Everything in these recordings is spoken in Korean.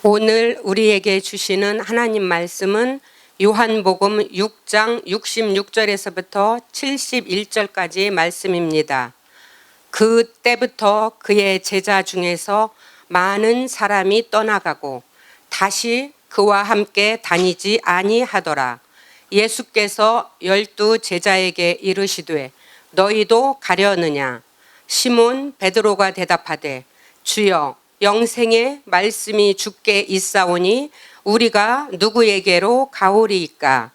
오늘 우리에게 주시는 하나님 말씀은 요한복음 6장 66절에서부터 71절까지의 말씀입니다. 그때부터 그의 제자 중에서 많은 사람이 떠나가고 다시 그와 함께 다니지 아니하더라. 예수께서 12 제자에게 이르시되 너희도 가려느냐? 시몬 베드로가 대답하되 주여 영생의 말씀이 주께 있사오니 우리가 누구에게로 가오리이까?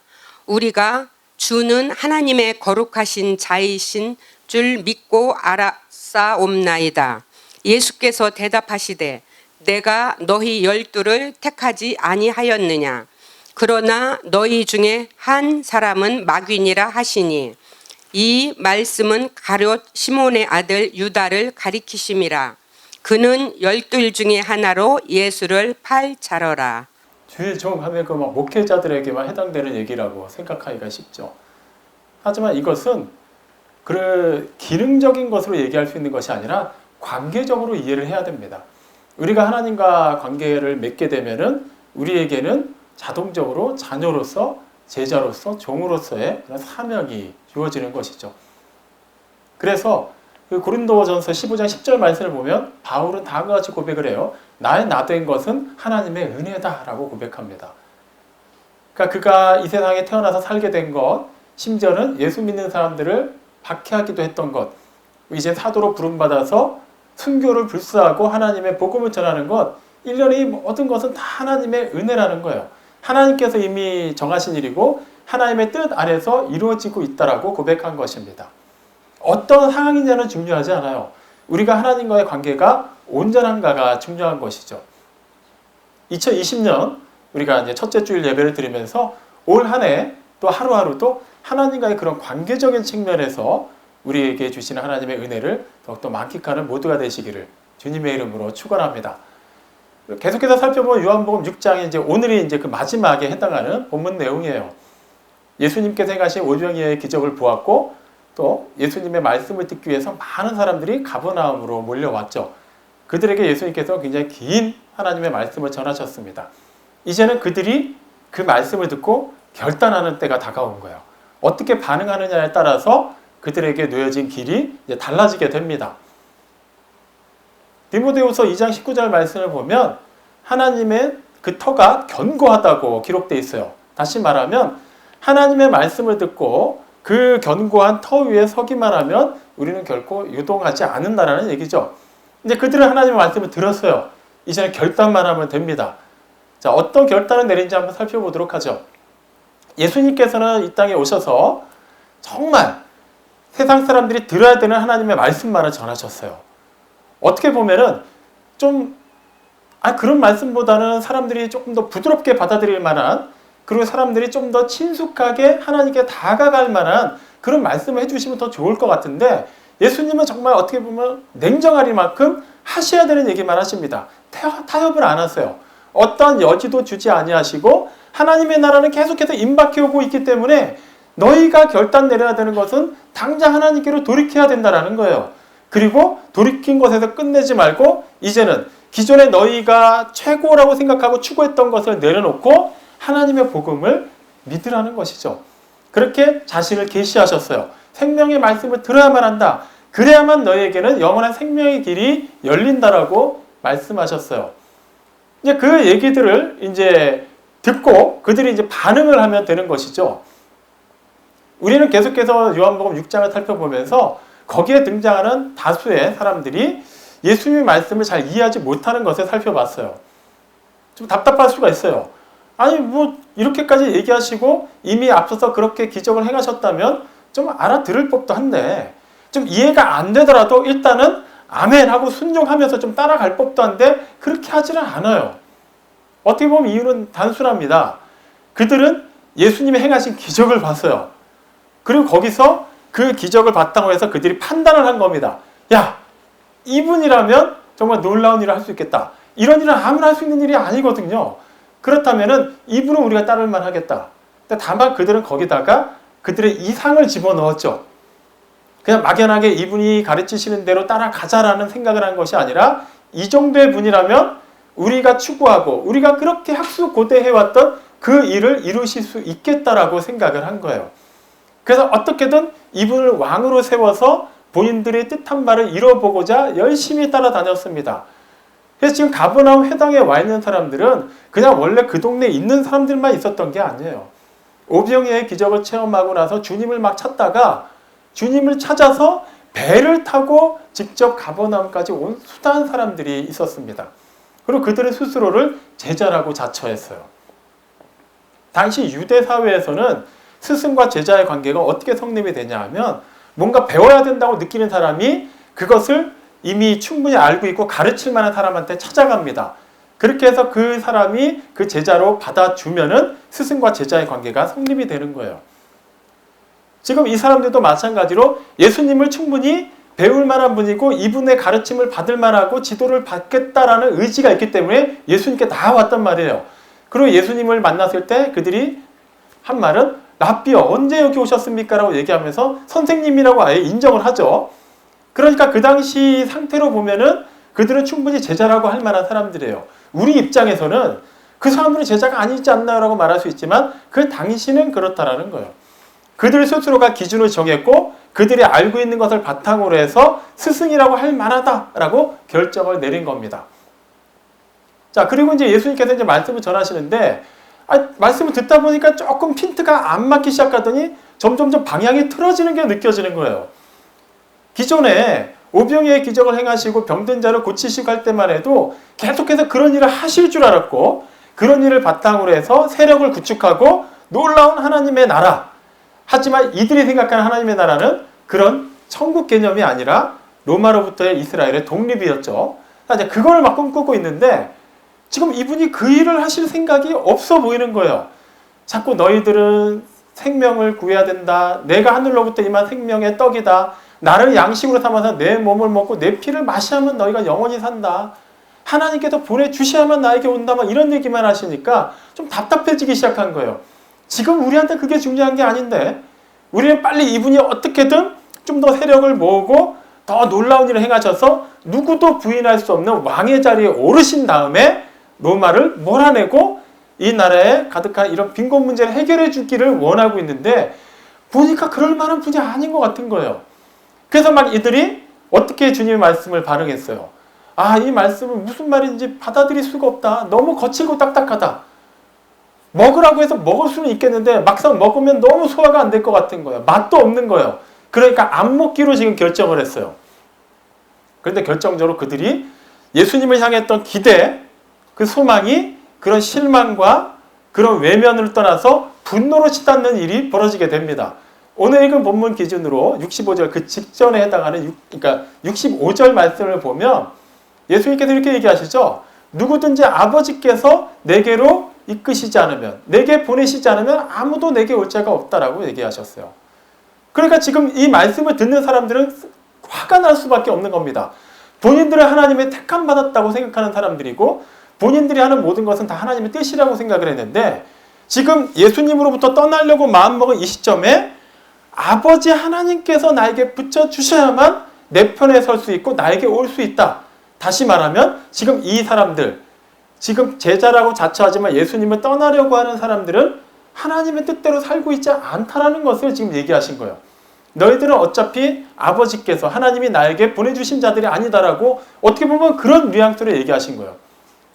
우리가 주는 하나님의 거룩하신 자이신 줄 믿고 알았사옵나이다. 예수께서 대답하시되 내가 너희 12를 택하지 아니하였느냐? 그러나 너희 중에 한 사람은 마귀니라 하시니 이 말씀은 가룟 시몬의 아들 유다를 가리키심이라. 그는 12 중에 하나로 예수를 팔자러라. 주의 종 하면 그 목회자들에게만 해당되는 얘기라고 생각하기가 쉽죠. 하지만 이것은 그 기능적인 것으로 얘기할 수 있는 것이 아니라 관계적으로 이해를 해야 됩니다. 우리가 하나님과 관계를 맺게 되면은 우리에게는 자동적으로 자녀로서, 제자로서, 종으로서의 그런 사명이 주어지는 것이죠. 그래서 그 고린도전서 15장 10절 말씀을 보면 바울은 다음과 같이 고백을 해요. 나의 나된 것은 하나님의 은혜다라고 고백합니다. 그러니까 그가 이 세상에 태어나서 살게 된 것, 심지어는 예수 믿는 사람들을 박해하기도 했던 것, 이제 사도로 부름받아서 순교를 불사하고 하나님의 복음을 전하는 것, 일련의 모든 것은 다 하나님의 은혜라는 거예요. 하나님께서 이미 정하신 일이고 하나님의 뜻 안에서 이루어지고 있다라고 고백한 것입니다. 어떤 상황이냐는 중요하지 않아요. 우리가 하나님과의 관계가 온전한가가 중요한 것이죠. 2020년 우리가 이제 첫째 주일 예배를 드리면서 올 한 해 또 하루하루도 하나님과의 그런 관계적인 측면에서 우리에게 주시는 하나님의 은혜를 더욱더 만끽하는 모두가 되시기를 주님의 이름으로 축원합니다. 계속해서 살펴보면 요한복음 6장에 이제 오늘이 이제 그 마지막에 해당하는 본문 내용이에요. 예수님께서 행하신 오병이어의 기적을 보았고 또 예수님의 말씀을 듣기 위해서 많은 사람들이 가버나움으로 몰려왔죠. 그들에게 예수님께서 굉장히 긴 하나님의 말씀을 전하셨습니다. 이제는 그들이 그 말씀을 듣고 결단하는 때가 다가온 거예요. 어떻게 반응하느냐에 따라서 그들에게 놓여진 길이 이제 달라지게 됩니다. 디모데후서 2장 19절 말씀을 보면 하나님의 그 터가 견고하다고 기록되어 있어요. 다시 말하면 하나님의 말씀을 듣고 그 견고한 터 위에 서기만 하면 우리는 결코 요동하지 않는다라는 얘기죠. 이제 그들은 하나님의 말씀을 들었어요. 이제는 결단만 하면 됩니다. 자, 어떤 결단을 내린지 한번 살펴보도록 하죠. 예수님께서는 이 땅에 오셔서 정말 세상 사람들이 들어야 되는 하나님의 말씀만을 전하셨어요. 어떻게 보면은 그런 말씀보다는 사람들이 조금 더 부드럽게 받아들일 만한, 그리고 사람들이 좀 더 친숙하게 하나님께 다가갈 만한 그런 말씀을 해주시면 더 좋을 것 같은데 예수님은 정말 어떻게 보면 냉정하리만큼 하셔야 되는 얘기만 하십니다. 타협을 안 하세요. 어떠한 여지도 주지 아니하시고 하나님의 나라는 계속해서 임박해 오고 있기 때문에 너희가 결단 내려야 되는 것은 당장 하나님께로 돌이켜야 된다는 거예요. 그리고 돌이킨 것에서 끝내지 말고 이제는 기존에 너희가 최고라고 생각하고 추구했던 것을 내려놓고 하나님의 복음을 믿으라는 것이죠. 그렇게 자신을 계시하셨어요. 생명의 말씀을 들어야만 한다. 그래야만 너희에게는 영원한 생명의 길이 열린다라고 말씀하셨어요. 이제 그 얘기들을 이제 듣고 그들이 이제 반응을 하면 되는 것이죠. 우리는 계속해서 요한복음 6장을 살펴보면서 거기에 등장하는 다수의 사람들이 예수님의 말씀을 잘 이해하지 못하는 것을 살펴봤어요. 좀 답답할 수가 있어요. 아니 이렇게까지 얘기하시고 이미 앞서서 그렇게 기적을 행하셨다면 좀 알아들을 법도 한데 좀 이해가 안 되더라도 일단은 아멘 하고 순종하면서 좀 따라갈 법도 한데 그렇게 하지는 않아요. 어떻게 보면 이유는 단순합니다. 그들은 예수님이 행하신 기적을 봤어요. 그리고 거기서 그 기적을 바탕으로 해서 그들이 판단을 한 겁니다. 야, 이분이라면 정말 놀라운 일을 할 수 있겠다. 이런 일은 아무나 할 수 있는 일이 아니거든요. 그렇다면은 이분은 우리가 따를만 하겠다. 근데 다만 그들은 거기다가 그들의 이상을 집어넣었죠. 그냥 막연하게 이분이 가르치시는 대로 따라가자라는 생각을 한 것이 아니라 이 정도의 분이라면 우리가 추구하고 우리가 그렇게 학수고대해왔던 그 일을 이루실 수 있겠다라고 생각을 한 거예요. 그래서 어떻게든 이분을 왕으로 세워서 본인들의 뜻한 바를 이뤄보고자 열심히 따라다녔습니다. 그래서 지금 가버나움 회당에 와 있는 사람들은 그냥 원래 그 동네에 있는 사람들만 있었던 게 아니에요. 오병이어의 기적을 체험하고 나서 주님을 막 찾다가 주님을 찾아서 배를 타고 직접 가버나움까지 온 수많은 사람들이 있었습니다. 그리고 그들은 스스로를 제자라고 자처했어요. 당시 유대 사회에서는 스승과 제자의 관계가 어떻게 성립이 되냐 하면 뭔가 배워야 된다고 느끼는 사람이 그것을 이미 충분히 알고 있고 가르칠 만한 사람한테 찾아갑니다. 그렇게 해서 그 사람이 그 제자로 받아주면은 스승과 제자의 관계가 성립이 되는 거예요. 지금 이 사람들도 마찬가지로 예수님을 충분히 배울 만한 분이고 이분의 가르침을 받을 만하고 지도를 받겠다라는 의지가 있기 때문에 예수님께 나왔단 말이에요. 그리고 예수님을 만났을 때 그들이 한 말은 랍비여 언제 여기 오셨습니까? 라고 얘기하면서 선생님이라고 아예 인정을 하죠. 그러니까 그 당시 상태로 보면은 그들은 충분히 제자라고 할 만한 사람들이에요. 우리 입장에서는 그 사람들은 제자가 아니지 않나요? 라고 말할 수 있지만 그 당시는 그렇다라는 거예요. 그들 스스로가 기준을 정했고 그들이 알고 있는 것을 바탕으로 해서 스승이라고 할 만하다라고 결정을 내린 겁니다. 자, 그리고 이제 예수님께서 이제 말씀을 전하시는데 말씀을 듣다 보니까 조금 핀트가 안 맞기 시작하더니 점점점 방향이 틀어지는 게 느껴지는 거예요. 기존에 오병이어의 기적을 행하시고 병든 자를 고치시고 할 때만 해도 계속해서 그런 일을 하실 줄 알았고 그런 일을 바탕으로 해서 세력을 구축하고 놀라운 하나님의 나라. 하지만 이들이 생각하는 하나님의 나라는 그런 천국 개념이 아니라 로마로부터의 이스라엘의 독립이었죠. 이제 그걸 막 꿈꾸고 있는데 지금 이분이 그 일을 하실 생각이 없어 보이는 거예요. 자꾸 너희들은 생명을 구해야 된다. 내가 하늘로부터 임한 생명의 떡이다. 나를 양식으로 삼아서 내 몸을 먹고 내 피를 마시면 너희가 영원히 산다. 하나님께서 보내주셔야만 나에게 온다. 막 이런 얘기만 하시니까 좀 답답해지기 시작한 거예요. 지금 우리한테 그게 중요한 게 아닌데 우리는 빨리 이분이 어떻게든 좀 더 세력을 모으고 더 놀라운 일을 행하셔서 누구도 부인할 수 없는 왕의 자리에 오르신 다음에 로마를 몰아내고 이 나라에 가득한 이런 빈곤 문제를 해결해 주기를 원하고 있는데 보니까 그럴 만한 분이 아닌 것 같은 거예요. 그래서 막 이들이 어떻게 주님의 말씀을 반응했어요. 이 말씀은 무슨 말인지 받아들일 수가 없다. 너무 거칠고 딱딱하다. 먹으라고 해서 먹을 수는 있겠는데 막상 먹으면 너무 소화가 안 될 것 같은 거예요. 맛도 없는 거예요. 그러니까 안 먹기로 지금 결정을 했어요. 그런데 결정적으로 그들이 예수님을 향했던 기대, 그 소망이 그런 실망과 그런 외면을 떠나서 분노로 치닫는 일이 벌어지게 됩니다. 오늘 읽은 본문 기준으로 65절 그 직전에 해당하는 그러니까 65절 말씀을 보면 예수님께서 이렇게 얘기하시죠. 누구든지 아버지께서 내게로 이끄시지 않으면 내게 보내시지 않으면 아무도 내게 올 자가 없다라고 얘기하셨어요. 그러니까 지금 이 말씀을 듣는 사람들은 화가 날 수밖에 없는 겁니다. 본인들은 하나님의 택함 받았다고 생각하는 사람들이고 본인들이 하는 모든 것은 다 하나님의 뜻이라고 생각을 했는데 지금 예수님으로부터 떠나려고 마음먹은 이 시점에 아버지 하나님께서 나에게 붙여주셔야만 내 편에 설 수 있고 나에게 올 수 있다. 다시 말하면 지금 이 사람들, 지금 제자라고 자처하지만 예수님을 떠나려고 하는 사람들은 하나님의 뜻대로 살고 있지 않다라는 것을 지금 얘기하신 거예요. 너희들은 어차피 아버지께서 하나님이 나에게 보내주신 자들이 아니다라고 어떻게 보면 그런 뉘앙스로 얘기하신 거예요.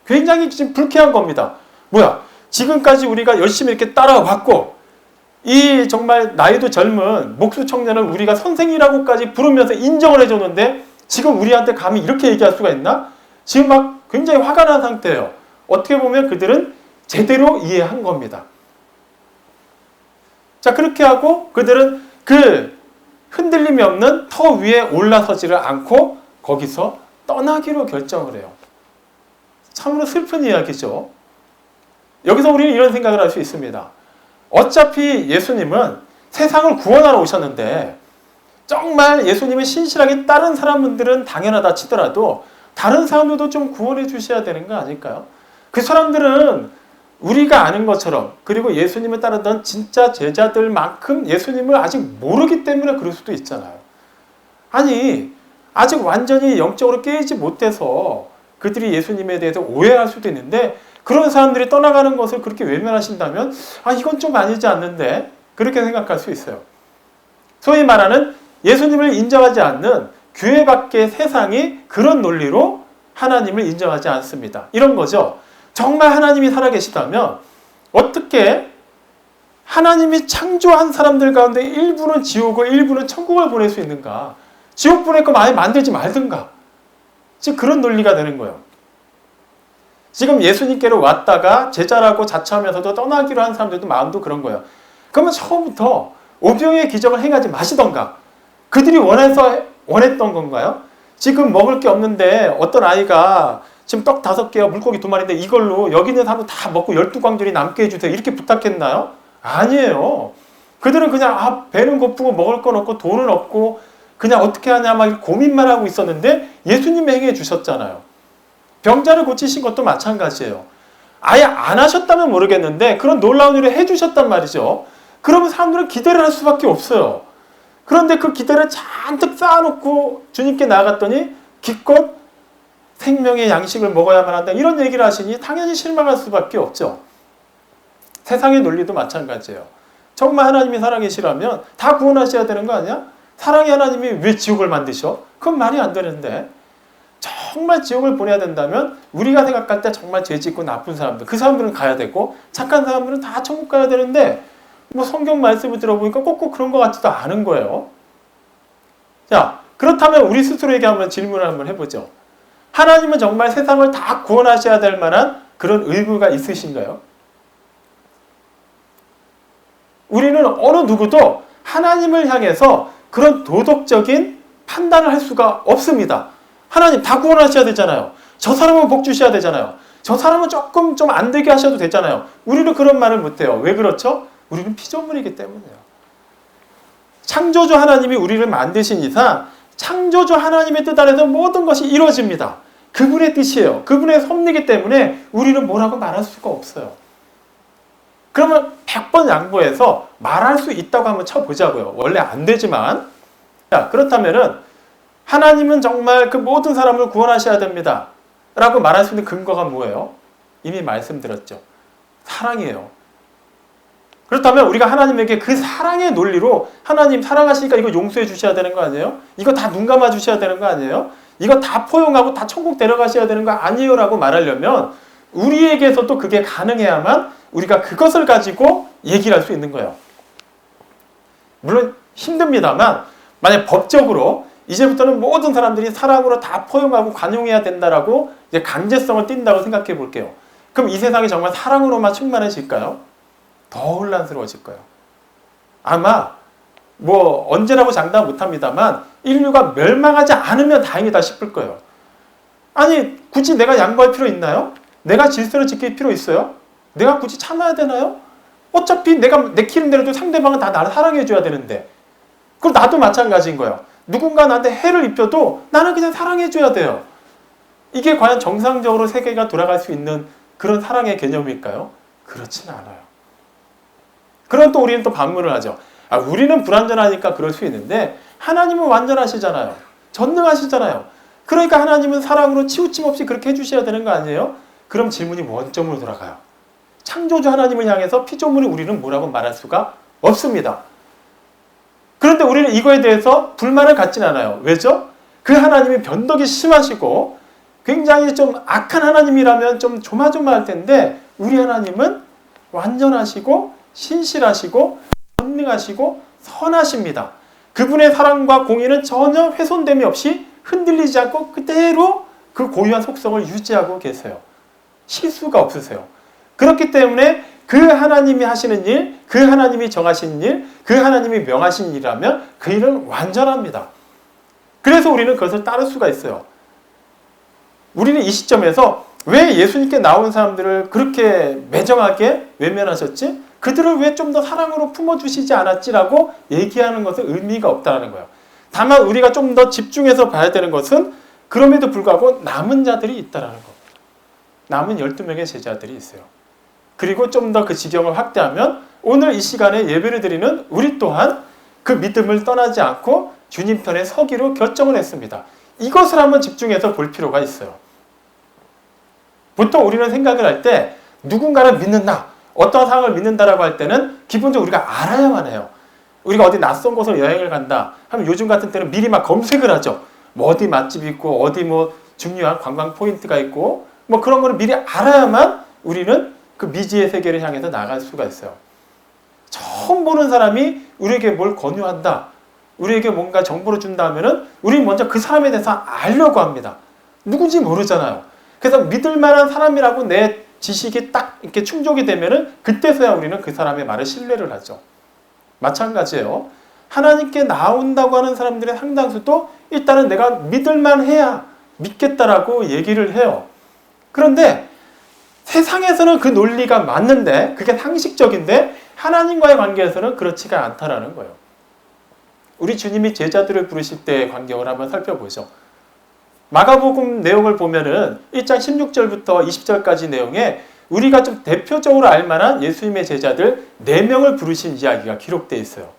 굉장히 지금 불쾌한 겁니다. 뭐야? 지금까지 우리가 열심히 이렇게 따라왔고 이 정말 나이도 젊은 목수 청년을 우리가 선생이라고까지 부르면서 인정을 해줬는데 지금 우리한테 감히 이렇게 얘기할 수가 있나? 지금 막 굉장히 화가 난 상태예요. 어떻게 보면 그들은 제대로 이해한 겁니다. 자, 그렇게 하고 그들은 그 흔들림이 없는 터 위에 올라서지를 않고 거기서 떠나기로 결정을 해요. 참으로 슬픈 이야기죠. 여기서 우리는 이런 생각을 할 수 있습니다. 어차피 예수님은 세상을 구원하러 오셨는데 정말 예수님을 신실하게 따른 사람들은 당연하다 치더라도 다른 사람들도 좀 구원해 주셔야 되는 거 아닐까요? 그 사람들은 우리가 아는 것처럼 그리고 예수님을 따르던 진짜 제자들만큼 예수님을 아직 모르기 때문에 그럴 수도 있잖아요. 아니 아직 완전히 영적으로 깨이지 못해서 그들이 예수님에 대해서 오해할 수도 있는데 그런 사람들이 떠나가는 것을 그렇게 외면하신다면 이건 좀 아니지 않는데 그렇게 생각할 수 있어요. 소위 말하는 예수님을 인정하지 않는 교회 밖의 세상이 그런 논리로 하나님을 인정하지 않습니다. 이런 거죠. 정말 하나님이 살아계시다면 어떻게 하나님이 창조한 사람들 가운데 일부는 지옥을 일부는 천국을 보낼 수 있는가? 지옥 보낼 거면 아예 만들지 말든가. 즉 그런 논리가 되는 거예요. 지금 예수님께로 왔다가 제자라고 자처하면서도 떠나기로 한 사람들도 마음도 그런 거예요. 그러면 처음부터 오병이의 기적을 행하지 마시던가. 그들이 원했던 건가요? 지금 먹을 게 없는데 어떤 아이가 지금 떡 5개와 물고기 2마리인데 이걸로 여기 있는 사람들 다 먹고 12광들이 남게 해주세요. 이렇게 부탁했나요? 아니에요. 그들은 그냥 배는 고프고 먹을 건 없고 돈은 없고 그냥 어떻게 하냐 막 고민만 하고 있었는데 예수님이 행해 주셨잖아요. 병자를 고치신 것도 마찬가지예요. 아예 안 하셨다면 모르겠는데 그런 놀라운 일을 해주셨단 말이죠. 그러면 사람들은 기대를 할 수밖에 없어요. 그런데 그 기대를 잔뜩 쌓아놓고 주님께 나아갔더니 기껏 생명의 양식을 먹어야만 한다 이런 얘기를 하시니 당연히 실망할 수밖에 없죠. 세상의 논리도 마찬가지예요. 정말 하나님이 살아계시라면 다 구원하셔야 되는 거 아니야? 사랑의 하나님이 왜 지옥을 만드셔? 그건 말이 안 되는데 정말 지옥을 보내야 된다면 우리가 생각할 때 정말 죄 짓고 나쁜 사람들 그 사람들은 가야 되고 착한 사람들은 다 천국 가야 되는데 뭐 성경 말씀을 들어보니까 꼭 그런 것 같지도 않은 거예요. 자, 그렇다면 우리 스스로에게 한번 질문을 한번 해보죠. 하나님은 정말 세상을 다 구원하셔야 될 만한 그런 의무가 있으신가요? 우리는 어느 누구도 하나님을 향해서 그런 도덕적인 판단을 할 수가 없습니다. 하나님 다 구원하셔야 되잖아요. 저 사람은 복 주셔야 되잖아요. 저 사람은 조금 좀 안 되게 하셔도 되잖아요. 우리는 그런 말을 못해요. 왜 그렇죠? 우리는 피조물이기 때문이에요. 창조주 하나님이 우리를 만드신 이상 창조주 하나님의 뜻 아래서 모든 것이 이루어집니다. 그분의 뜻이에요. 그분의 섭리이기 때문에 우리는 뭐라고 말할 수가 없어요. 그러면 100번 양보해서 말할 수 있다고 한번 쳐보자고요. 원래 안 되지만. 자, 그렇다면은 하나님은 정말 그 모든 사람을 구원하셔야 됩니다. 라고 말할 수 있는 근거가 뭐예요? 이미 말씀드렸죠. 사랑이에요. 그렇다면 우리가 하나님에게 그 사랑의 논리로 하나님 사랑하시니까 이거 용서해 주셔야 되는 거 아니에요? 이거 다 눈 감아 주셔야 되는 거 아니에요? 이거 다 포용하고 다 천국 데려가셔야 되는 거 아니에요? 라고 말하려면 우리에게서도 그게 가능해야만 우리가 그것을 가지고 얘기를 할 수 있는 거예요. 물론 힘듭니다만 만약 법적으로 이제부터는 모든 사람들이 사랑으로 다 포용하고 관용해야 된다라고 이제 강제성을 띈다고 생각해 볼게요. 그럼 이 세상이 정말 사랑으로만 충만해질까요? 더 혼란스러워질 거예요. 아마 뭐 언제라고 장담 못합니다만 인류가 멸망하지 않으면 다행이다 싶을 거예요. 아니 굳이 내가 양보할 필요 있나요? 내가 질서를 지킬 필요 있어요? 내가 굳이 참아야 되나요? 어차피 내가 내키는 대로도 상대방은 다 나를 사랑해 줘야 되는데 그럼 나도 마찬가지인 거예요. 누군가 나한테 해를 입혀도 나는 그냥 사랑해 줘야 돼요. 이게 과연 정상적으로 세계가 돌아갈 수 있는 그런 사랑의 개념일까요? 그렇진 않아요. 그럼 또 우리는 또 반문을 하죠. 우리는 불완전하니까 그럴 수 있는데 하나님은 완전하시잖아요. 전능하시잖아요. 그러니까 하나님은 사랑으로 치우침 없이 그렇게 해주셔야 되는 거 아니에요? 그럼 질문이 원점으로 돌아가요. 창조주 하나님을 향해서 피조물이 우리는 뭐라고 말할 수가 없습니다. 그런데 우리는 이거에 대해서 불만을 갖진 않아요. 왜죠? 그 하나님이 변덕이 심하시고 굉장히 좀 악한 하나님이라면 좀 조마조마할 텐데 우리 하나님은 완전하시고 신실하시고 전능하시고 선하십니다. 그분의 사랑과 공의는 전혀 훼손됨이 없이 흔들리지 않고 그대로 그 고유한 속성을 유지하고 계세요. 실수가 없으세요. 그렇기 때문에 그 하나님이 하시는 일, 그 하나님이 정하신 일, 그 하나님이 명하신 일이라면 그 일은 완전합니다. 그래서 우리는 그것을 따를 수가 있어요. 우리는 이 시점에서 왜 예수님께 나온 사람들을 그렇게 매정하게 외면하셨지? 그들을 왜 좀 더 사랑으로 품어주시지 않았지라고 얘기하는 것은 의미가 없다는 거예요. 다만 우리가 좀 더 집중해서 봐야 되는 것은 그럼에도 불구하고 남은 자들이 있다는 겁니다. 남은 12명의 제자들이 있어요. 그리고 좀 더 그 지경을 확대하면 오늘 이 시간에 예배를 드리는 우리 또한 그 믿음을 떠나지 않고 주님 편에 서기로 결정을 했습니다. 이것을 한번 집중해서 볼 필요가 있어요. 보통 우리는 생각을 할 때 누군가를 믿는다, 어떤 상황을 믿는다라고 할 때는 기본적으로 우리가 알아야만 해요. 우리가 어디 낯선 곳을 여행을 간다 하면 요즘 같은 때는 미리 막 검색을 하죠. 뭐 어디 맛집이 있고 어디 뭐 중요한 관광 포인트가 있고 뭐 그런 거를 미리 알아야만 우리는 그 미지의 세계를 향해서 나갈 수가 있어요. 처음 보는 사람이 우리에게 뭘 권유한다, 우리에게 뭔가 정보를 준다 하면은 우리는 먼저 그 사람에 대해서 알려고 합니다. 누군지 모르잖아요. 그래서 믿을 만한 사람이라고 내 지식이 딱 이렇게 충족이 되면은 그때서야 우리는 그 사람의 말을 신뢰를 하죠. 마찬가지예요. 하나님께 나온다고 하는 사람들의 상당수도 일단은 내가 믿을만 해야 믿겠다라고 얘기를 해요. 그런데 세상에서는 그 논리가 맞는데, 그게 상식적인데 하나님과의 관계에서는 그렇지가 않다라는 거예요. 우리 주님이 제자들을 부르실 때의 광경을 한번 살펴보죠. 마가복음 내용을 보면은 1장 16절부터 20절까지 내용에 우리가 좀 대표적으로 알만한 예수님의 제자들 4명을 부르신 이야기가 기록되어 있어요.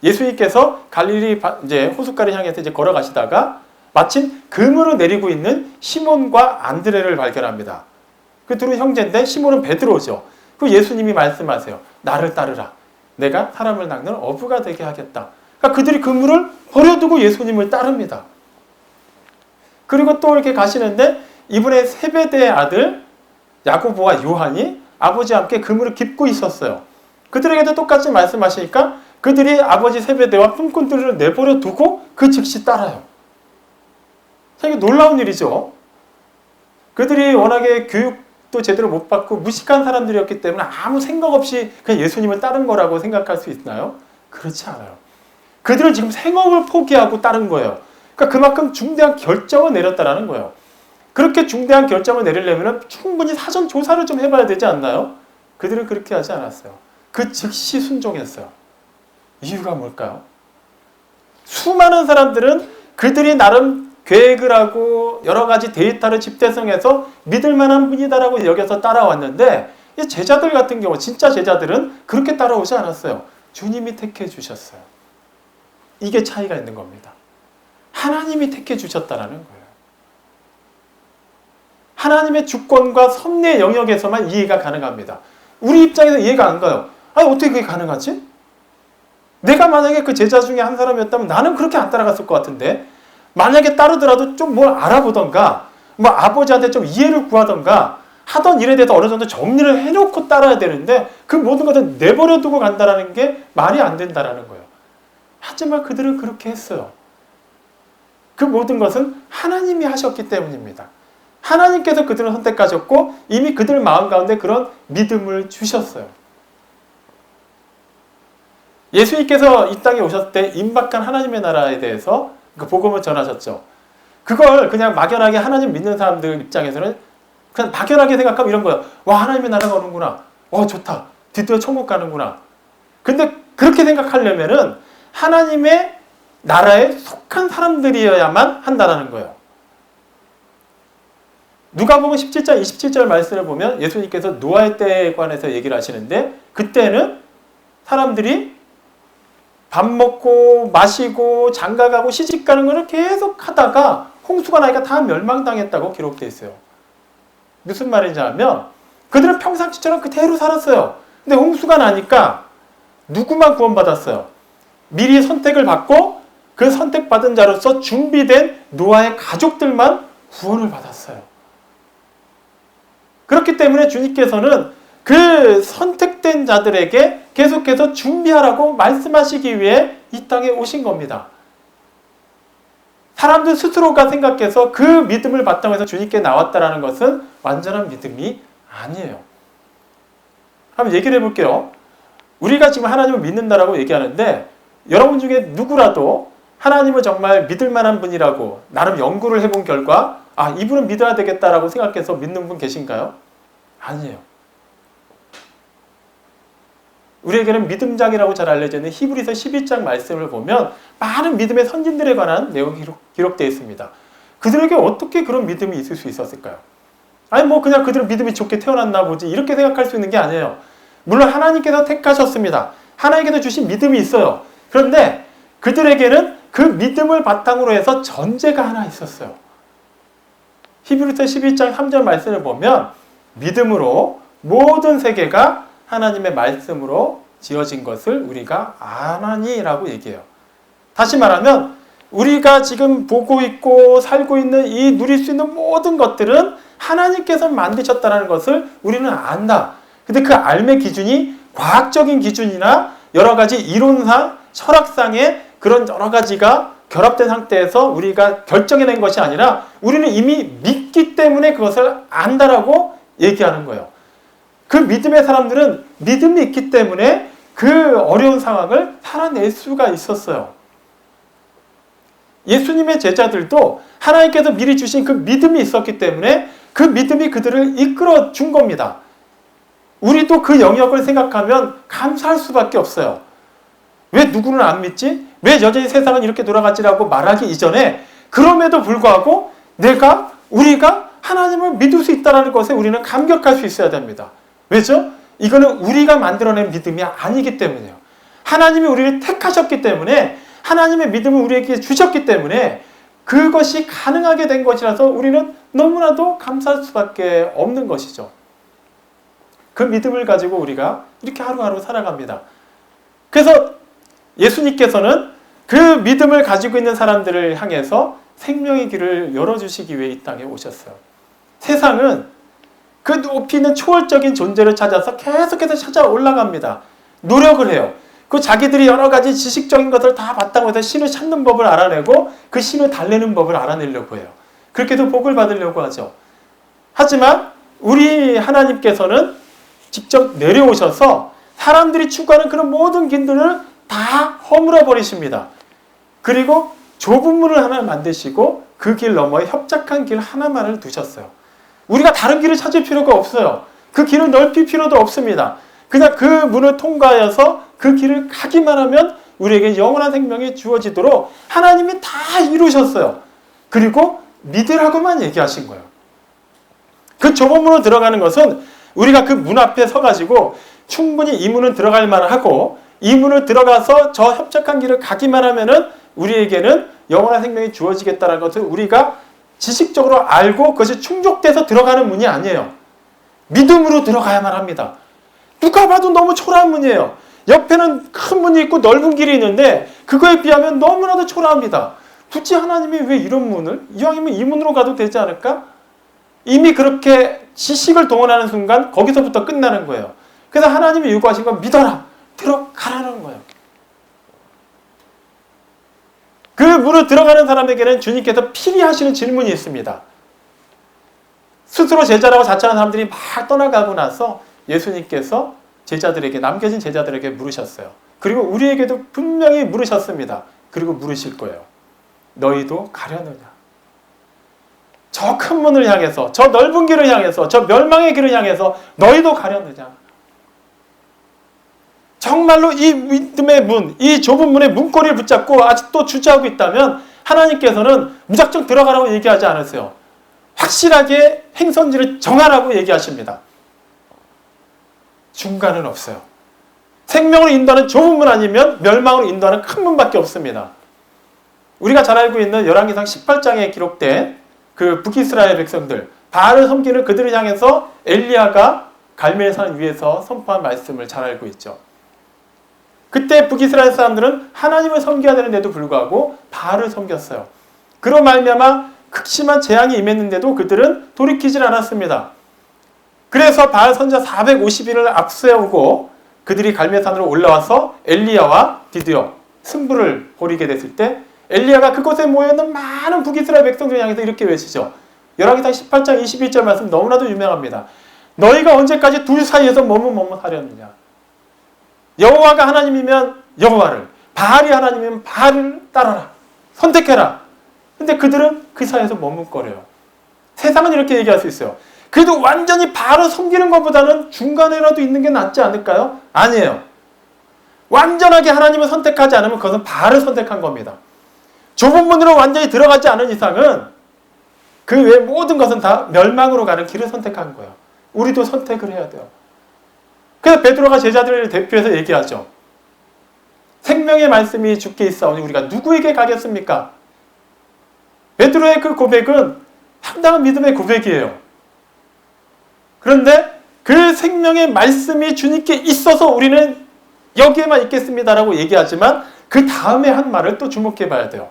예수님께서 갈릴리 이제 호숫가를 향해서 이제 걸어가시다가 마침 그물을 내리고 있는 시몬과 안드레를 발견합니다. 그 둘은 형제인데 시몬은 베드로죠. 그 예수님이 말씀하세요. 나를 따르라. 내가 사람을 낚는 어부가 되게 하겠다. 그러니까 그들이 그물을 버려두고 예수님을 따릅니다. 그리고 또 이렇게 가시는데 이분의 세베대의 아들 야고보와 요한이 아버지와 함께 그물을 깁고 있었어요. 그들에게도 똑같이 말씀하시니까 그들이 아버지 세베대와 품꾼들을 내버려 두고 그 즉시 따라요. 이게 놀라운 일이죠. 그들이 워낙에 교육도 제대로 못 받고 무식한 사람들이었기 때문에 아무 생각 없이 그냥 예수님을 따른 거라고 생각할 수 있나요? 그렇지 않아요. 그들은 지금 생업을 포기하고 따른 거예요. 그러니까 그만큼 중대한 결정을 내렸다라는 거예요. 그렇게 중대한 결정을 내리려면 충분히 사전 조사를 좀 해봐야 되지 않나요? 그들은 그렇게 하지 않았어요. 그 즉시 순종했어요. 이유가 뭘까요? 수많은 사람들은 그들이 나름 계획을 하고 여러 가지 데이터를 집대성해서 믿을 만한 분이다라고 여겨서 따라왔는데 이 제자들 같은 경우 진짜 제자들은 그렇게 따라오지 않았어요. 주님이 택해 주셨어요. 이게 차이가 있는 겁니다. 하나님이 택해 주셨다라는 거예요. 하나님의 주권과 섭리의 영역에서만 이해가 가능합니다. 우리 입장에서 이해가 안 가요. 아니 어떻게 그게 가능하지? 내가 만약에 그 제자 중에 한 사람이었다면 나는 그렇게 안 따라갔을 것 같은데, 만약에 따르더라도 좀 뭘 알아보던가 뭐 아버지한테 좀 이해를 구하던가 하던 일에 대해서 어느 정도 정리를 해놓고 따라야 되는데 그 모든 것을 내버려 두고 간다는 게 말이 안 된다는 거예요. 하지만 그들은 그렇게 했어요. 그 모든 것은 하나님이 하셨기 때문입니다. 하나님께서 그들을 선택하셨고 이미 그들 마음 가운데 그런 믿음을 주셨어요. 예수님께서 이 땅에 오셨을 때 임박한 하나님의 나라에 대해서 그 복음을 전하셨죠. 그걸 그냥 막연하게 하나님 믿는 사람들 입장에서는 그냥 막연하게 생각하면 이런 거예요. 와, 하나님의 나라가 오는구나. 좋다. 드디어 천국 가는구나. 근데 그렇게 생각하려면은 하나님의 나라에 속한 사람들이어야만 한다는 거예요. 누가복음 17장 27절 말씀을 보면 예수님께서 노아의 때에 관해서 얘기를 하시는데 그때는 사람들이 밥 먹고 마시고 장가가고 시집가는 것을 계속 하다가 홍수가 나니까 다 멸망당했다고 기록되어 있어요. 무슨 말인지 하면 그들은 평상시처럼 그대로 살았어요. 근데 홍수가 나니까 누구만 구원받았어요? 미리 선택을 받고 그 선택받은 자로서 준비된 노아의 가족들만 구원을 받았어요. 그렇기 때문에 주님께서는 그 선택된 자들에게 계속해서 준비하라고 말씀하시기 위해 이 땅에 오신 겁니다. 사람들 스스로가 생각해서 그 믿음을 바탕으로 해서 주님께 나왔다는 것은 완전한 믿음이 아니에요. 한번 얘기를 해볼게요. 우리가 지금 하나님을 믿는다라고 얘기하는데 여러분 중에 누구라도 하나님을 정말 믿을 만한 분이라고 나름 연구를 해본 결과 이분은 믿어야 되겠다라고 생각해서 믿는 분 계신가요? 아니에요. 우리에게는 믿음장이라고 잘 알려져 있는 히브리서 11장 말씀을 보면 많은 믿음의 선진들에 관한 내용이 기록되어 있습니다. 그들에게 어떻게 그런 믿음이 있을 수 있었을까요? 그냥 그들은 믿음이 좋게 태어났나 보지 이렇게 생각할 수 있는 게 아니에요. 물론 하나님께서 택하셨습니다. 하나님께서 주신 믿음이 있어요. 그런데 그들에게는 그 믿음을 바탕으로 해서 전제가 하나 있었어요. 히브리서 12장 3절 말씀을 보면 믿음으로 모든 세계가 하나님의 말씀으로 지어진 것을 우리가 아나니라고 얘기해요. 다시 말하면 우리가 지금 보고 있고 살고 있는 이 누릴 수 있는 모든 것들은 하나님께서 만드셨다는 것을 우리는 안다. 근데 그 알의 기준이 과학적인 기준이나 여러 가지 이론상, 철학상의 그런 여러 가지가 결합된 상태에서 우리가 결정해낸 것이 아니라 우리는 이미 믿기 때문에 그것을 안다라고 얘기하는 거예요. 그 믿음의 사람들은 믿음이 있기 때문에 그 어려운 상황을 살아낼 수가 있었어요. 예수님의 제자들도 하나님께서 미리 주신 그 믿음이 있었기 때문에 그 믿음이 그들을 이끌어 준 겁니다. 우리도 그 영역을 생각하면 감사할 수밖에 없어요. 왜 누구는 안 믿지? 왜 여전히 세상은 이렇게 돌아가지라고 말하기 이전에 그럼에도 불구하고 우리가 하나님을 믿을 수 있다는 것에 우리는 감격할 수 있어야 됩니다. 왜죠? 이거는 우리가 만들어낸 믿음이 아니기 때문이에요. 하나님이 우리를 택하셨기 때문에 하나님의 믿음을 우리에게 주셨기 때문에 그것이 가능하게 된 것이라서 우리는 너무나도 감사할 수밖에 없는 것이죠. 그 믿음을 가지고 우리가 이렇게 하루하루 살아갑니다. 그래서 예수님께서는 그 믿음을 가지고 있는 사람들을 향해서 생명의 길을 열어주시기 위해 이 땅에 오셨어요. 세상은 그 높이 있는 초월적인 존재를 찾아서 계속해서 찾아 올라갑니다. 노력을 해요. 그 자기들이 여러 가지 지식적인 것을 다 바탕으로 해서 신을 찾는 법을 알아내고 그 신을 달래는 법을 알아내려고 해요. 그렇게 해서 복을 받으려고 하죠. 하지만 우리 하나님께서는 직접 내려오셔서 사람들이 추구하는 그런 모든 길들을 다 허물어 버리십니다. 그리고 좁은 문을 하나 만드시고 그 길 너머에 협착한 길 하나만을 두셨어요. 우리가 다른 길을 찾을 필요가 없어요. 그 길을 넓힐 필요도 없습니다. 그냥 그 문을 통과하여서 그 길을 가기만 하면 우리에게 영원한 생명이 주어지도록 하나님이 다 이루셨어요. 그리고 믿으라고만 얘기하신 거예요. 그 좁은 문으로 들어가는 것은 우리가 그 문 앞에 서가지고 충분히 이 문은 들어갈 만하고 이 문을 들어가서 저 협착한 길을 가기만 하면은 우리에게는 영원한 생명이 주어지겠다는 것을 우리가 지식적으로 알고 그것이 충족돼서 들어가는 문이 아니에요. 믿음으로 들어가야만 합니다. 누가 봐도 너무 초라한 문이에요. 옆에는 큰 문이 있고 넓은 길이 있는데 그거에 비하면 너무나도 초라합니다. 굳이 하나님이 왜 이런 문을? 이왕이면 이 문으로 가도 되지 않을까? 이미 그렇게 지식을 동원하는 순간 거기서부터 끝나는 거예요. 그래서 하나님이 요구하신 건 믿어라. 들어가라는 거예요. 그 문을 들어가는 사람에게는 주님께서 필히 하시는 질문이 있습니다. 스스로 제자라고 자처하는 사람들이 막 떠나가고 나서 예수님께서 제자들에게, 남겨진 제자들에게 물으셨어요. 그리고 우리에게도 분명히 물으셨습니다. 그리고 물으실 거예요. 너희도 가려느냐? 저 큰 문을 향해서, 저 넓은 길을 향해서, 저 멸망의 길을 향해서 너희도 가려느냐? 정말로 이 믿음의 문, 이 좁은 문의 문고리를 붙잡고 아직도 주저하고 있다면 하나님께서는 무작정 들어가라고 얘기하지 않으세요. 확실하게 행선지를 정하라고 얘기하십니다. 중간은 없어요. 생명으로 인도하는 좁은 문 아니면 멸망으로 인도하는 큰 문밖에 없습니다. 우리가 잘 알고 있는 열왕기상 18장에 기록된 그 북이스라엘 백성들, 바알을 섬기는 그들을 향해서 엘리야가 갈멜산 위에서 선포한 말씀을 잘 알고 있죠. 그때 북이스라엘 사람들은 하나님을 섬겨야 되는데도 불구하고 바알을 섬겼어요. 그로 말미암아 극심한 재앙이 임했는데도 그들은 돌이키질 않았습니다. 그래서 바알 선지자 450인을 앞세우고 그들이 갈멜산으로 올라와서 엘리야와 드디어 승부를 벌이게 됐을 때 엘리야가 그곳에 모여있는 많은 북이스라엘 백성들을 향해서 이렇게 외치죠. 열왕기상 18장 21절 말씀 너무나도 유명합니다. 너희가 언제까지 둘 사이에서 머뭇머뭇하려느냐? 여호와가 하나님이면 여호와를, 바알이 하나님이면 바알을 따라라. 선택해라. 근데 그들은 그 사이에서 머뭇거려요. 세상은 이렇게 얘기할 수 있어요. 그래도 완전히 바알을 섬기는 것보다는 중간에라도 있는 게 낫지 않을까요? 아니에요. 완전하게 하나님을 선택하지 않으면 그것은 바알을 선택한 겁니다. 좁은 문으로 완전히 들어가지 않은 이상은 그 외 모든 것은 다 멸망으로 가는 길을 선택한 거예요. 우리도 선택을 해야 돼요. 그래서 베드로가 제자들을 대표해서 얘기하죠. 생명의 말씀이 주께 있사오니 우리가 누구에게 가겠습니까? 베드로의 그 고백은 상당한 믿음의 고백이에요. 그런데 그 생명의 말씀이 주님께 있어서 우리는 여기에만 있겠습니다라고 얘기하지만 그 다음에 한 말을 또 주목해 봐야 돼요.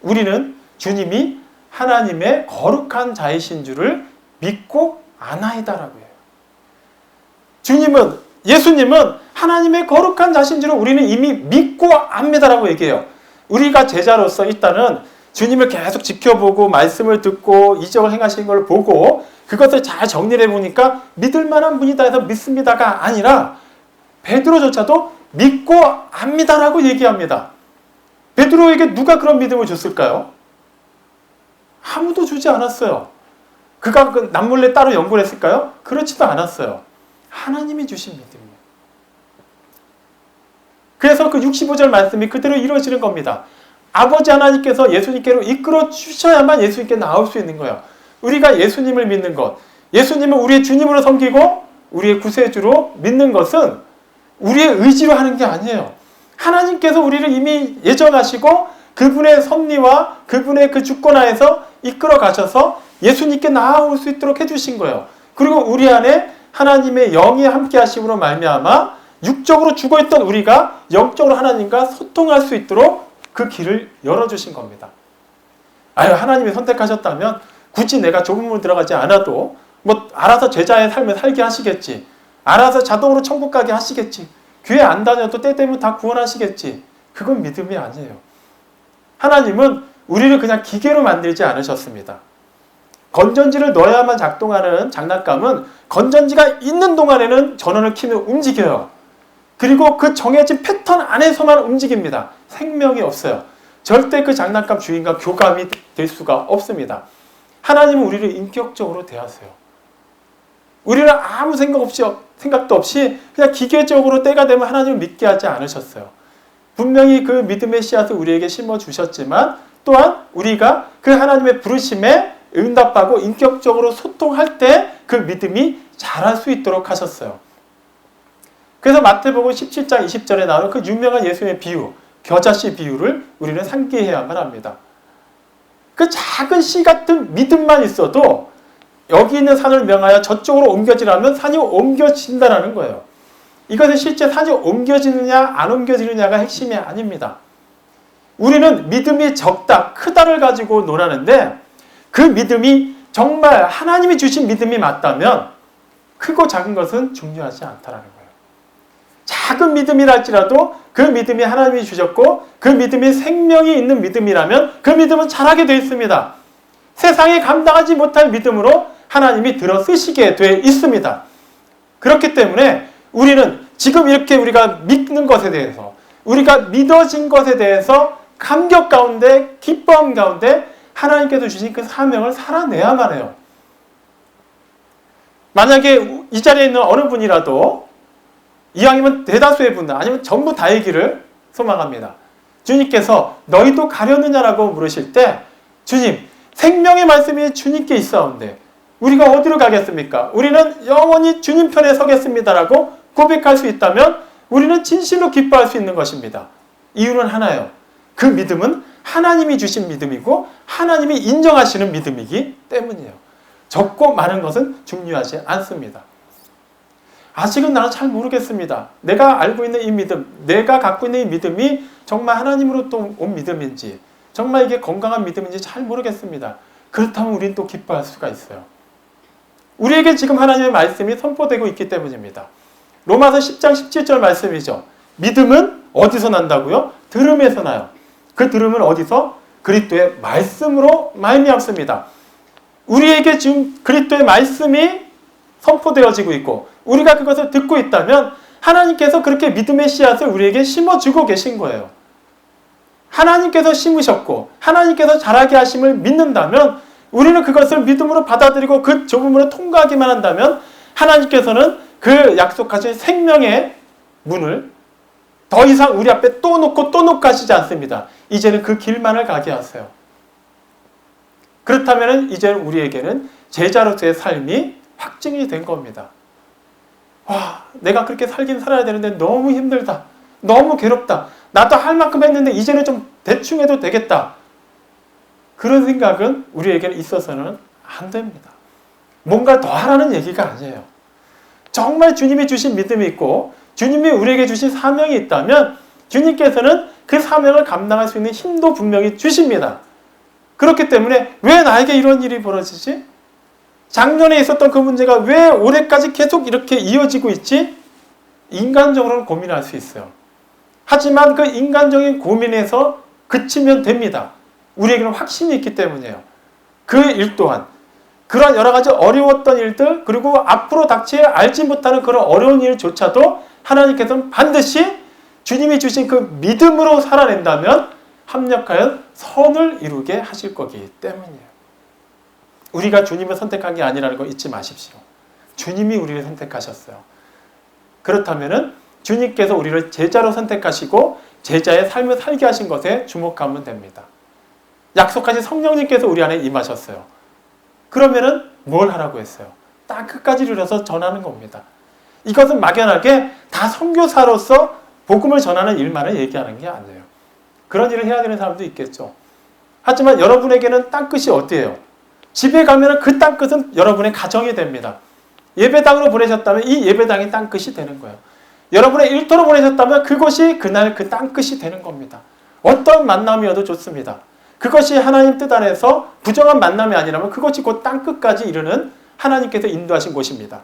우리는 주님이 하나님의 거룩한 자이신 줄을 믿고 아나이다라고 해요. 예수님은 하나님의 거룩한 자신 줄을 우리는 이미 믿고 압니다라고 얘기해요. 우리가 제자로서 일단은 주님을 계속 지켜보고 말씀을 듣고 이적을 행하시는 걸 보고 그것을 잘 정리를 해보니까 믿을 만한 분이다 해서 믿습니다가 아니라 베드로조차도 믿고 압니다라고 얘기합니다. 베드로에게 누가 그런 믿음을 줬을까요? 아무도 주지 않았어요. 그가 남몰래 따로 연구를 했을까요? 그렇지도 않았어요. 하나님이 주신 믿음이에요. 그래서 그 65절 말씀이 그대로 이루어지는 겁니다. 아버지 하나님께서 예수님께로 이끌어 주셔야만 예수님께 나올 수 있는 거예요. 우리가 예수님을 믿는 것, 예수님을 우리의 주님으로 섬기고 우리의 구세주로 믿는 것은 우리의 의지로 하는 게 아니에요. 하나님께서 우리를 이미 예정하시고 그분의 섭리와 그분의 그 주권하에서 이끌어 가셔서 예수님께 나아올 수 있도록 해주신 거예요. 그리고 우리 안에 하나님의 영이 함께 하심으로 말미암아 육적으로 죽어있던 우리가 영적으로 하나님과 소통할 수 있도록 그 길을 열어주신 겁니다. 하나님이 선택하셨다면 굳이 내가 좁은 문으로 들어가지 않아도 알아서 제자의 삶을 살게 하시겠지. 알아서 자동으로 천국 가게 하시겠지. 교회 안 다녀도 때 되면 다 구원하시겠지. 그건 믿음이 아니에요. 하나님은 우리를 그냥 기계로 만들지 않으셨습니다. 건전지를 넣어야만 작동하는 장난감은 건전지가 있는 동안에는 전원을 켜면 움직여요. 그리고 그 정해진 패턴 안에서만 움직입니다. 생명이 없어요. 절대 그 장난감 주인과 교감이 될 수가 없습니다. 하나님은 우리를 인격적으로 대하세요. 우리는 아무 생각도 없이 그냥 기계적으로 때가 되면 하나님을 믿게 하지 않으셨어요. 분명히 그 믿음의 씨앗을 우리에게 심어주셨지만 또한 우리가 그 하나님의 부르심에 응답하고 인격적으로 소통할 때 그 믿음이 자랄 수 있도록 하셨어요. 그래서 마태복음 17장 20절에 나오는 그 유명한 예수님의 비유, 겨자씨 비유를 우리는 상기해야만 합니다. 그 작은 씨 같은 믿음만 있어도 여기 있는 산을 명하여 저쪽으로 옮겨지라면 산이 옮겨진다는 거예요. 이것은 실제 산이 옮겨지느냐 안 옮겨지느냐가 핵심이 아닙니다. 우리는 믿음이 적다, 크다를 가지고 논하는데 그 믿음이 정말 하나님이 주신 믿음이 맞다면 크고 작은 것은 중요하지 않다라는 거예요. 작은 믿음이랄지라도 그 믿음이 하나님이 주셨고 그 믿음이 생명이 있는 믿음이라면 그 믿음은 자라게 되어 있습니다. 세상이 감당하지 못할 믿음으로 하나님이 들어 쓰시게 되어 있습니다. 그렇기 때문에 우리는 지금 이렇게 우리가 믿는 것에 대해서 우리가 믿어진 것에 대해서 감격 가운데 기뻐함 가운데 하나님께서 주신 그 사명을 살아내야만 해요. 만약에 이 자리에 있는 어느 분이라도 이왕이면 대다수의 분들 아니면 전부 다이기를 소망합니다. 주님께서 너희도 가려느냐라고 물으실 때 주님 생명의 말씀이 주님께 있사온데 우리가 어디로 가겠습니까? 우리는 영원히 주님 편에 서겠습니다라고 고백할 수 있다면 우리는 진실로 기뻐할 수 있는 것입니다. 이유는 하나예요. 그 믿음은 하나님이 주신 믿음이고 하나님이 인정하시는 믿음이기 때문이에요. 적고 많은 것은 중요하지 않습니다. 아직은 나는 잘 모르겠습니다. 내가 알고 있는 이 믿음, 내가 갖고 있는 이 믿음이 정말 하나님으로부터 온 믿음인지 정말 이게 건강한 믿음인지 잘 모르겠습니다. 그렇다면 우리는 또 기뻐할 수가 있어요. 우리에게 지금 하나님의 말씀이 선포되고 있기 때문입니다. 로마서 10장 17절 말씀이죠. 믿음은 어디서 난다고요? 들음에서 나요. 그 들음은 어디서? 그리스도의 말씀으로 말미암습니다. 우리에게 지금 그리스도의 말씀이 선포되어지고 있고 우리가 그것을 듣고 있다면 하나님께서 그렇게 믿음의 씨앗을 우리에게 심어주고 계신 거예요. 하나님께서 심으셨고 하나님께서 자라게 하심을 믿는다면 우리는 그것을 믿음으로 받아들이고 그 좁음으로 통과하기만 한다면 하나님께서는 그 약속하신 생명의 문을 더 이상 우리 앞에 또 놓고 하시지 않습니다. 이제는 그 길만을 가게 하세요. 그렇다면 이제는 우리에게는 제자로서의 삶이 확증이 된 겁니다. 내가 그렇게 살긴 살아야 되는데 너무 힘들다. 너무 괴롭다. 나도 할 만큼 했는데 이제는 좀 대충 해도 되겠다. 그런 생각은 우리에게는 있어서는 안 됩니다. 뭔가 더 하라는 얘기가 아니에요. 정말 주님이 주신 믿음이 있고 주님이 우리에게 주신 사명이 있다면 주님께서는 그 사명을 감당할 수 있는 힘도 분명히 주십니다. 그렇기 때문에 왜 나에게 이런 일이 벌어지지? 작년에 있었던 그 문제가 왜 올해까지 계속 이렇게 이어지고 있지? 인간적으로는 고민할 수 있어요. 하지만 그 인간적인 고민에서 그치면 됩니다. 우리에게는 확신이 있기 때문이에요. 그 일 또한 그런 여러 가지 어려웠던 일들 그리고 앞으로 닥칠 알지 못하는 그런 어려운 일조차도 하나님께서는 반드시 주님이 주신 그 믿음으로 살아낸다면 합력하여 선을 이루게 하실 거기 때문이에요. 우리가 주님을 선택한 게 아니라는 거 잊지 마십시오. 주님이 우리를 선택하셨어요. 그렇다면 주님께서 우리를 제자로 선택하시고 제자의 삶을 살게 하신 것에 주목하면 됩니다. 약속하신 성령님께서 우리 안에 임하셨어요. 그러면은 뭘 하라고 했어요? 딱 끝까지 이르러서 전하는 겁니다. 이것은 막연하게 다 선교사로서 복음을 전하는 일만을 얘기하는 게 아니에요. 그런 일을 해야 되는 사람도 있겠죠. 하지만 여러분에게는 땅끝이 어때요? 집에 가면 그 땅끝은 여러분의 가정이 됩니다. 예배당으로 보내셨다면 이 예배당이 땅끝이 되는 거예요. 여러분의 일터로 보내셨다면 그것이 그날 그 땅끝이 되는 겁니다. 어떤 만남이어도 좋습니다. 그것이 하나님 뜻 안에서 부정한 만남이 아니라면 그것이 곧 땅끝까지 이르는 하나님께서 인도하신 곳입니다.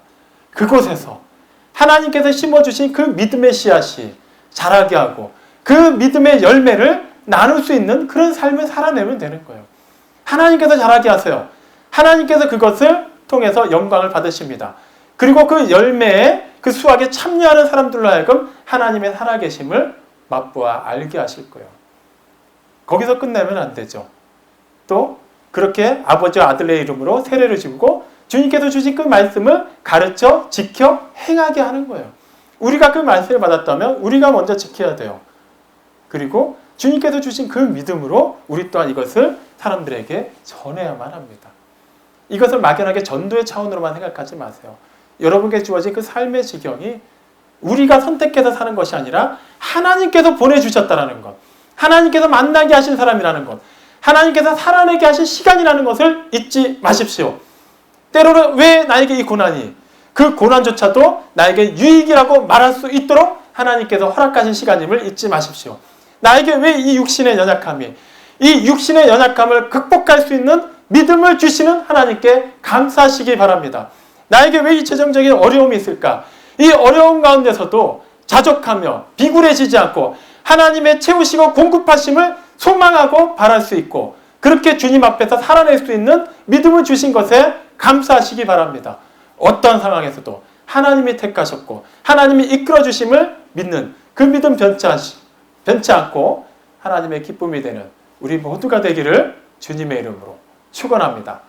그곳에서 하나님께서 심어주신 그 믿음의 씨앗이 자라게 하고 그 믿음의 열매를 나눌 수 있는 그런 삶을 살아내면 되는 거예요. 하나님께서 자라게 하세요. 하나님께서 그것을 통해서 영광을 받으십니다. 그리고 그 열매에 그 수확에 참여하는 사람들로 하여금 하나님의 살아계심을 맛보아 알게 하실 거예요. 거기서 끝내면 안 되죠. 또 그렇게 아버지와 아들의 이름으로 세례를 지고 주님께서 주신 그 말씀을 가르쳐 지켜 행하게 하는 거예요. 우리가 그 말씀을 받았다면 우리가 먼저 지켜야 돼요. 그리고 주님께서 주신 그 믿음으로 우리 또한 이것을 사람들에게 전해야만 합니다. 이것을 막연하게 전도의 차원으로만 생각하지 마세요. 여러분께 주어진 그 삶의 지경이 우리가 선택해서 사는 것이 아니라 하나님께서 보내주셨다는 것, 하나님께서 만나게 하신 사람이라는 것, 하나님께서 살아내게 하신 시간이라는 것을 잊지 마십시오. 때로는 왜 나에게 이 고난이, 그 고난조차도 나에게 유익이라고 말할 수 있도록 하나님께서 허락하신 시간임을 잊지 마십시오. 나에게 왜 이 육신의 연약함이, 이 육신의 연약함을 극복할 수 있는 믿음을 주시는 하나님께 감사하시기 바랍니다. 나에게 왜 이 재정적인 어려움이 있을까? 이 어려움 가운데서도 자족하며 비굴해지지 않고 하나님의 채우시고 공급하심을 소망하고 바랄 수 있고 그렇게 주님 앞에서 살아낼 수 있는 믿음을 주신 것에 감사하시기 바랍니다. 어떤 상황에서도 하나님이 택하셨고 하나님이 이끌어 주심을 믿는 그 믿음 변치 않고 하나님의 기쁨이 되는 우리 모두가 되기를 주님의 이름으로 축원합니다.